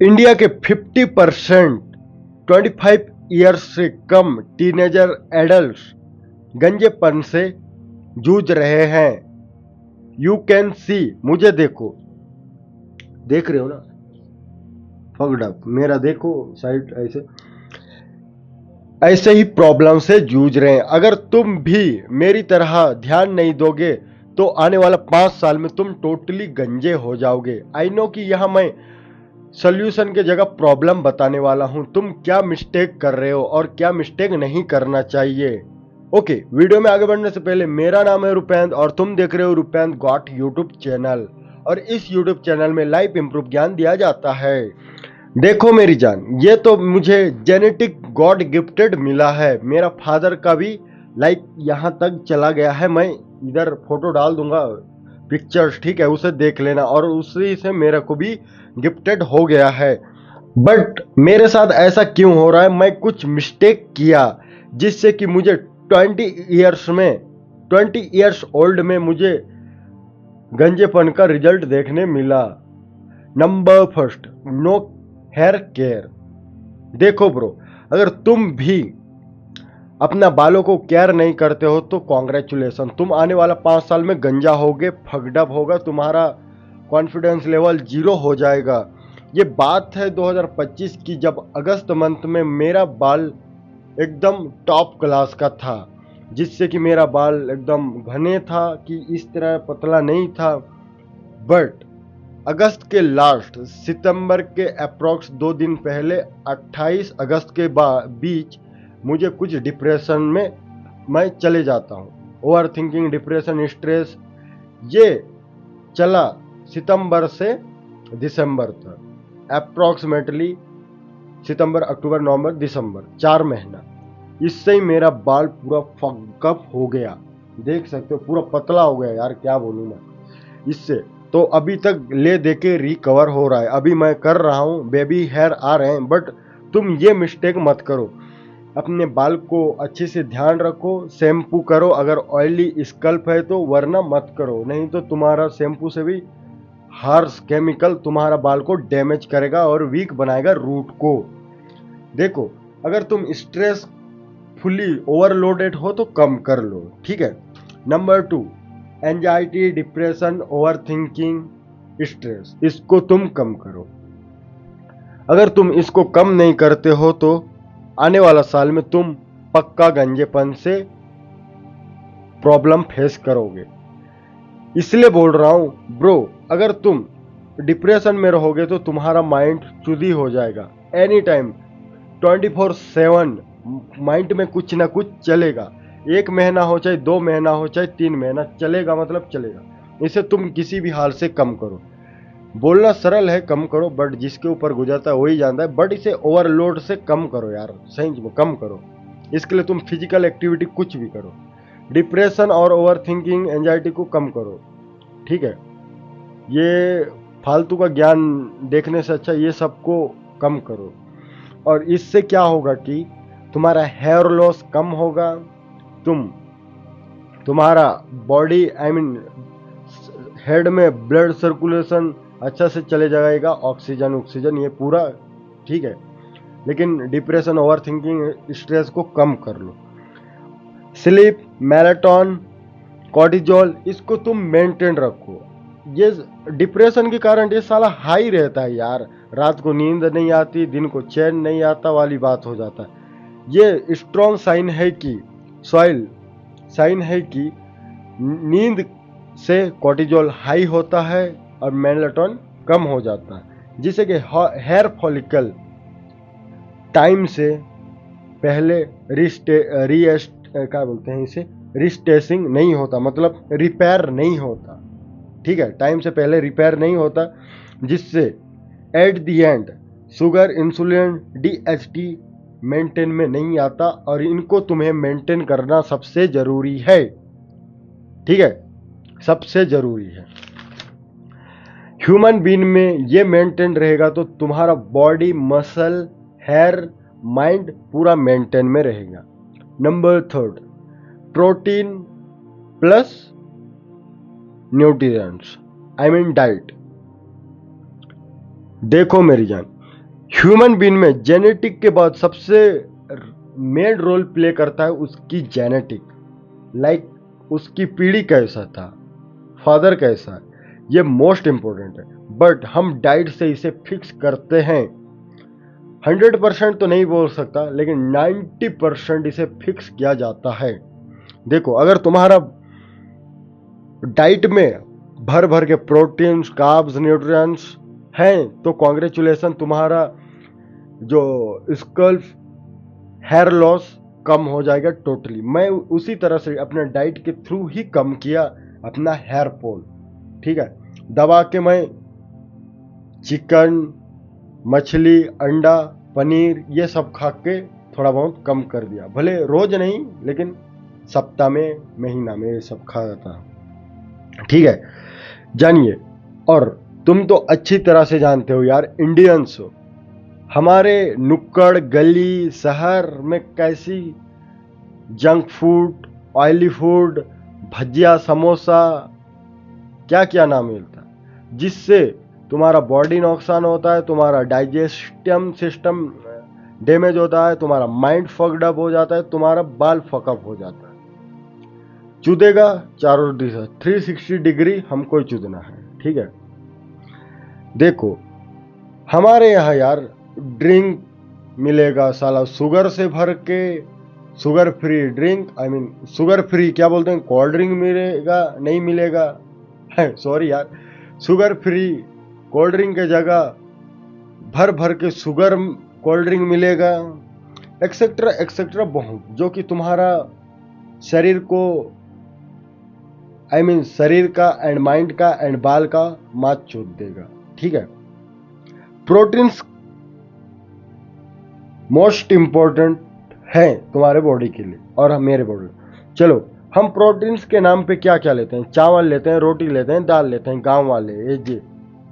India के 50% 25 years से कम teenager adult गंजेपन से जूझ रहे हैं। यू कैन सी, मुझे देखो, देख रहे हो ना, फक्ड अप, मेरा देखो साइड, ऐसे ही प्रॉब्लम से जूझ रहे हैं। अगर तुम भी मेरी तरह ध्यान नहीं दोगे तो आने वाला 5 साल में तुम टोटली गंजे हो जाओगे। आई नो कि यहां मैं सॉल्यूशन के जगह प्रॉब्लम बताने वाला हूं। तुम क्या मिस्टेक कर रहे हो और क्या मिस्टेक नहीं करना चाहिए। ओके, वीडियो में आगे बढ़ने से पहले, मेरा नाम है रुपेंद्र और तुम देख रहे हो रुपेंद्र गॉट यूट्यूब चैनल। और इस यूट्यूब चैनल में लाइफ इंप्रूव ज्ञान दिया जाता है। देखो मेरी जान, ये तो मुझे जेनेटिक गॉड गिफ्टेड मिला है। मेरा फादर का भी लाइक यहाँ तक चला गया है। मैं इधर फोटो डाल दूंगा, पिक्चर्स, ठीक है, उसे देख लेना। और उसी से मेरे को भी गिफ्टेड हो गया है। बट मेरे साथ ऐसा क्यों हो रहा है? मैं कुछ मिस्टेक किया जिससे कि मुझे 20 ईयर्स ओल्ड में मुझे गंजेपन का रिजल्ट देखने मिला। Number first, no hair care. देखो ब्रो, अगर तुम भी अपना बालों को केयर नहीं करते हो तो कॉन्ग्रेचुलेसन, तुम आने वाला 5 साल में गंजा होगे, फगडप होगा, तुम्हारा कॉन्फिडेंस लेवल 0 हो जाएगा। ये बात है 2025 की, जब अगस्त मंथ में मेरा बाल एकदम टॉप क्लास का था, जिससे कि मेरा बाल एकदम घने था, कि इस तरह पतला नहीं था। बट अगस्त के लास्ट, सितंबर के अप्रॉक्स 2 दिन पहले, 28 अगस्त के बीच मुझे कुछ डिप्रेशन में मैं चले जाता हूँ। ओवर थिंकिंग, डिप्रेशन, स्ट्रेस, ये चला सितंबर से दिसंबर तक, अप्रॉक्सीमेटली सितंबर, अक्टूबर, नवंबर, दिसंबर, 4 महीना। इससे ही मेरा बाल पूरा फकअप हो गया। देख सकते हो, पूरा पतला हो गया यार, क्या बोलूँ मैं इससे। तो अभी तक ले दे के रिकवर हो रहा है। अभी मैं कर रहा हूँ, बेबी हेयर आ रहे हैं। बट तुम ये मिस्टेक मत करो, अपने बाल को अच्छे से ध्यान रखो, शैम्पू करो अगर ऑयली स्कल्प है तो, वरना मत करो। नहीं तो तुम्हारा शैम्पू से भी हार्श केमिकल तुम्हारा बाल को डैमेज करेगा और वीक बनाएगा रूट को। देखो, अगर तुम स्ट्रेस फुली ओवरलोडेड हो तो कम कर लो, ठीक है। Number 2, anxiety, depression, over thinking, stress, इसको तुम कम करो। अगर तुम इसको कम नहीं करते हो तो आने वाला साल में तुम पक्का गंजेपन से प्रॉब्लम फेस करोगे। इसलिए बोल रहा हूं ब्रो, अगर तुम डिप्रेशन में रहोगे तो तुम्हारा माइंड चुदी हो जाएगा। एनी टाइम 24/7 माइंड में कुछ ना कुछ चलेगा। 1 महीना हो, चाहे 2 महीना हो, चाहे 3 महीना चलेगा, मतलब चलेगा। इसे तुम किसी भी हाल से कम करो। बोलना सरल है कम करो, बट जिसके ऊपर गुजरता है वही जानता है। बट इसे ओवरलोड से कम करो यार, सही में कम करो। इसके लिए तुम फिजिकल एक्टिविटी कुछ भी करो। डिप्रेशन और ओवर थिंकिंग, एंजाइटी को कम करो, ठीक है। ये फालतू का ज्ञान देखने से अच्छा ये सबको कम करो। और इससे क्या होगा कि तुम्हारा हेयर लॉस कम होगा, तुम्हारा बॉडी, आई मीन हेड में ब्लड सर्कुलेशन अच्छा से चले जाएगा, ऑक्सीजन ये पूरा, ठीक है। लेकिन डिप्रेशन, ओवर थिंकिंग, स्ट्रेस को कम कर लो। स्लीप, मेलाटोन, कॉर्टिजोल, इसको तुम मेंटेन रखो। ये डिप्रेशन के कारण ये साला हाई रहता है यार, रात को नींद नहीं आती, दिन को चैन नहीं आता वाली बात हो जाता है। ये स्ट्रॉन्ग साइन है कि नींद से कॉर्टिजोल हाई होता है और मेलाटोन कम हो जाता है, जिससे कि हेयर फॉलिकल टाइम से पहले क्या बोलते हैं इसे, रिस्टेसिंग नहीं होता, मतलब रिपेयर नहीं होता, ठीक है। टाइम से पहले रिपेयर नहीं होता, जिससे at the end sugar, insulin, DHT maintain में नहीं आता। और इनको तुम्हें मेंटेन करना सबसे जरूरी है, ठीक है, सबसे जरूरी है। ह्यूमन बीइंग में ये मेंटेन रहेगा तो तुम्हारा बॉडी, मसल, हेयर, माइंड पूरा मेंटेन में रहेगा। Number 3, protein plus nutrients, I mean diet. देखो मेरी जान, ह्यूमन बीइंग में जेनेटिक के बाद सबसे मेन रोल प्ले करता है उसकी जेनेटिक, लाइक उसकी पीढ़ी कैसा था, फादर कैसा है, ये मोस्ट इंपॉर्टेंट है। बट हम डाइट से इसे फिक्स करते हैं। 100% तो नहीं बोल सकता, लेकिन 90% इसे फिक्स किया जाता है। देखो, अगर तुम्हारा डाइट में भर भर के प्रोटीन्स, कार्ब्स, न्यूट्रिएंट्स हैं तो कॉन्ग्रेचुलेसन, तुम्हारा जो स्कल्प हेयर लॉस कम हो जाएगा टोटली। मैं उसी तरह से अपने डाइट के थ्रू ही कम किया अपना हेयर फॉल, ठीक है। दबा के मैं चिकन, मछली, अंडा, पनीर ये सब खा के थोड़ा बहुत कम कर दिया। भले रोज नहीं, लेकिन सप्ताह में, महीना में ये सब खाता, ठीक है। जानिए, और तुम तो अच्छी तरह से जानते हो यार, इंडियंस हो, हमारे नुक्कड़ गली शहर में कैसी जंक फूड, ऑयली फूड, भजिया, समोसा, क्या क्या ना मिलता है, जिससे तुम्हारा बॉडी नुकसान होता है, तुम्हारा डाइजेस्टिव सिस्टम डैमेज होता है, तुम्हारा माइंड फक्ड अप हो जाता है, तुम्हारा बाल फकअप हो जाता है। चुदेगा चारों दिशा, 360 डिग्री हमको चुदना है, ठीक है। देखो, हमारे यहाँ यार ड्रिंक मिलेगा साला शुगर से भर के, sugar free drink, I mean sugar free क्या बोलते हैं, कोल्ड ड्रिंक मिलेगा, नहीं मिलेगा, सॉरी यार, शुगर फ्री कोल्ड ड्रिंक के जगह भर भर के शुगर कोल्ड ड्रिंक मिलेगा, एक्सेट्रा एक्सेट्रा बहुत, जो कि तुम्हारा शरीर को, आई मीन शरीर का एंड माइंड का एंड बाल का मात चोद देगा, ठीक है। प्रोटीन्स मोस्ट इंपॉर्टेंट है तुम्हारे बॉडी के लिए और मेरे बॉडी। चलो, हम प्रोटीन्स के नाम पे क्या क्या लेते हैं, चावल लेते हैं, रोटी लेते हैं, दाल लेते हैं, गांव वाले, ये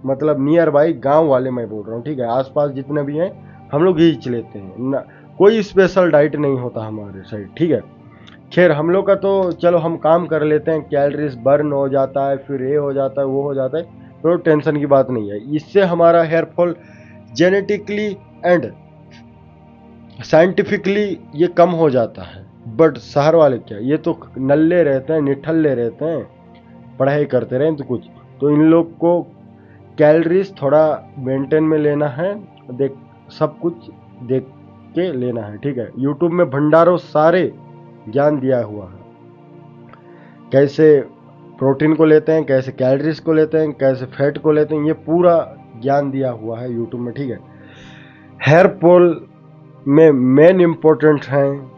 मतलब नियर बाई गांव वाले मैं बोल रहा हूँ, ठीक है। आसपास जितने भी हैं हम लोग यही लेते हैं ना, कोई स्पेशल डाइट नहीं होता हमारे साइड, ठीक है। खैर, हम लोग का तो चलो हम काम कर लेते हैं, कैलोरीज बर्न हो जाता है, फिर ये हो जाता है, वो हो जाता है, तो टेंशन की बात नहीं है। इससे हमारा hair fall genetically and scientifically ये कम हो जाता है। बट शहर वाले क्या, ये तो नल्ले रहते हैं, निठल्ले रहते हैं, पढ़ाई करते रहें तो कुछ, तो इन लोग को कैलोरीज थोड़ा मेंटेन में लेना है, देख सब कुछ देख के लेना है, ठीक है। यूट्यूब में भंडारों सारे ज्ञान दिया हुआ है, कैसे प्रोटीन को लेते हैं, कैसे कैलोरीज को लेते हैं, कैसे फैट को लेते हैं, ये पूरा ज्ञान दिया हुआ है यूट्यूब में, ठीक है। हेयर फॉल में मेन इंपॉर्टेंट हैं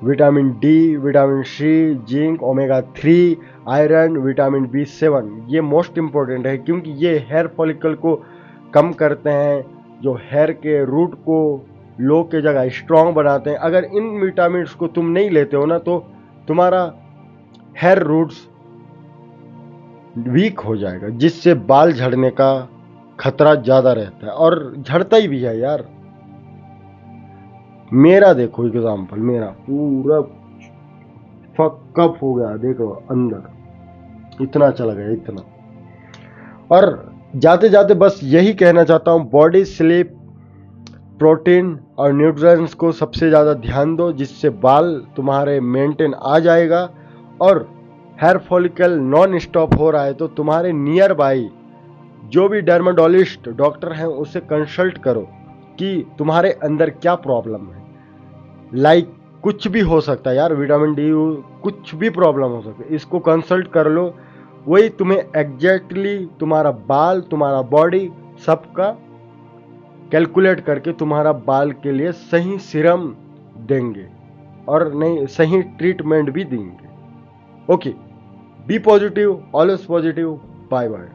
vitamin D, vitamin C, zinc, omega 3, iron, vitamin B7, ये मोस्ट इंपॉर्टेंट है, क्योंकि ये हेयर फॉलिकल को कम करते हैं, जो हेयर के रूट को लो के जगह स्ट्रॉन्ग बनाते हैं। अगर इन विटामिन को तुम नहीं लेते हो ना, तो तुम्हारा हेयर रूट्स वीक हो जाएगा, जिससे बाल झड़ने का खतरा ज्यादा रहता है, और झड़ता ही भी है यार। मेरा देखो एग्जाम्पल, मेरा पूरा फकअप हो गया, देखो अंदर इतना चला गया, इतना। और जाते जाते बस यही कहना चाहता हूँ, बॉडी स्लीप, प्रोटीन और न्यूट्रिएंट्स को सबसे ज़्यादा ध्यान दो, जिससे बाल तुम्हारे मेंटेन आ जाएगा। और हेयर फॉलिकल नॉन स्टॉप हो रहा है तो तुम्हारे नियर बाई जो भी डर्माटोलॉजिस्ट डॉक्टर हैं उससे कंसल्ट करो कि तुम्हारे अंदर क्या प्रॉब्लम है। लाइक कुछ भी हो सकता है यार, विटामिन डी, कुछ भी प्रॉब्लम हो सकता है, इसको कंसल्ट कर लो, वही तुम्हें एग्जैक्टली तुम्हारा बाल, तुम्हारा बॉडी सबका कैलकुलेट करके तुम्हारा बाल के लिए सही सीरम देंगे और नहीं सही ट्रीटमेंट भी देंगे। Okay, B positive, always positive, bye bye.